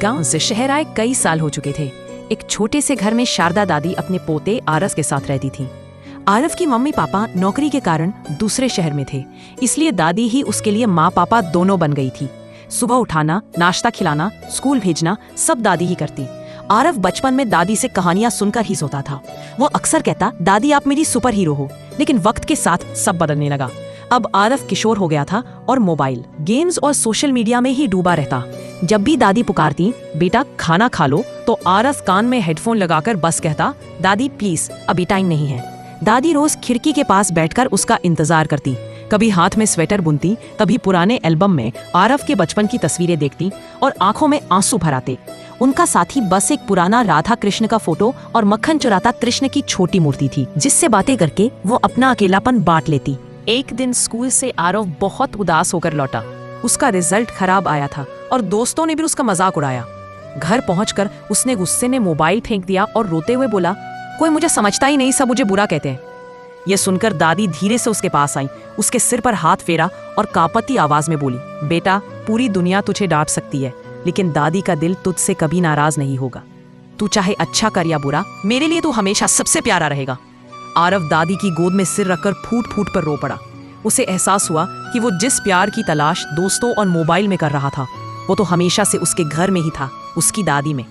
गांव से शहर आए कई साल हो चुके थे। एक छोटे से घर में शारदा दादी अपने पोते आरव के साथ रहती थी। आरव की मम्मी पापा नौकरी के कारण दूसरे शहर में थे, इसलिए दादी ही उसके लिए माँ पापा दोनों बन गई थी। सुबह उठाना, नाश्ता खिलाना, स्कूल भेजना सब दादी ही करती। आरव बचपन में दादी से कहानियां सुनकर ही सोता था। वो अक्सर कहता, दादी आप मेरी सुपर हीरो हो। लेकिन वक्त के साथ सब बदलने लगा। अब आरव किशोर हो गया था और मोबाइल, गेम्स और सोशल मीडिया में ही डूबा रहता। जब भी दादी पुकारती, बेटा खाना खा लो, तो आरव कान में हेडफोन लगाकर बस कहता, दादी प्लीज अभी टाइम नहीं है। दादी रोज खिड़की के पास बैठकर उसका इंतजार करती। कभी हाथ में स्वेटर बुनती, कभी पुराने एल्बम में आरव के बचपन की तस्वीरें देखती और आंखों में आंसू भर आते। उनका साथी बस एक पुराना राधा कृष्ण का फोटो और मक्खन चुराता कृष्ण की छोटी मूर्ति थी, जिससे बातें करके वो अपना अकेलापन बांट लेती। एक दिन स्कूल से आरव बहुत उदास होकर लौटा। उसका रिजल्ट खराब आया था और दोस्तों ने भी उसका मजाक उड़ाया। घर पहुंचकर उसने गुस्से में मोबाइल फेंक दिया और रोते हुए बोला, कोई मुझे समझता ही नहीं, सब मुझे बुरा कहते हैं। यह सुनकर दादी धीरे से उसके पास आई, उसके सिर पर हाथ फेरा और कांपती आवाज में बोली, बेटा पूरी दुनिया तुझे डांट सकती है, लेकिन दादी का दिल तुझसे कभी नाराज नहीं होगा। तू चाहे अच्छा कर या बुरा, मेरे लिए तू हमेशा सबसे प्यारा रहेगा। आरव दादी की गोद में सिर रखकर फूट फूट कर रो पड़ा। उसे एहसास हुआ कि वो जिस प्यार की तलाश दोस्तों और मोबाइल में कर रहा था, वो तो हमेशा से उसके घर में ही था, उसकी दादी में।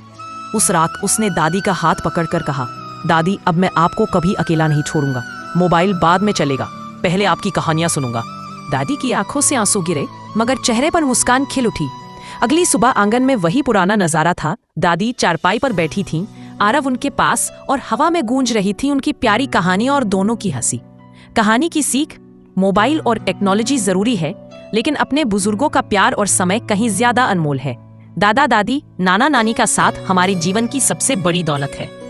उस रात उसने दादी का हाथ पकड़कर कहा, दादी अब मैं आपको कभी अकेला नहीं छोड़ूंगा। मोबाइल बाद में चलेगा, पहले आपकी कहानियां सुनूंगा। दादी की आंखों से आंसू गिरे, मगर चेहरे पर मुस्कान खिल उठी। अगली सुबह आंगन में वही पुराना नजारा था। दादी चारपाई पर बैठी थीं, आरव उनके पास और हवा में गूंज रही थी उनकी प्यारी कहानी और दोनों की हंसी। कहानी की सीख, मोबाइल और टेक्नोलॉजी जरूरी है, लेकिन अपने बुजुर्गों का प्यार और समय कहीं ज्यादा अनमोल है। दादा दादी, नाना नानी का साथ हमारे जीवन की सबसे बड़ी दौलत है।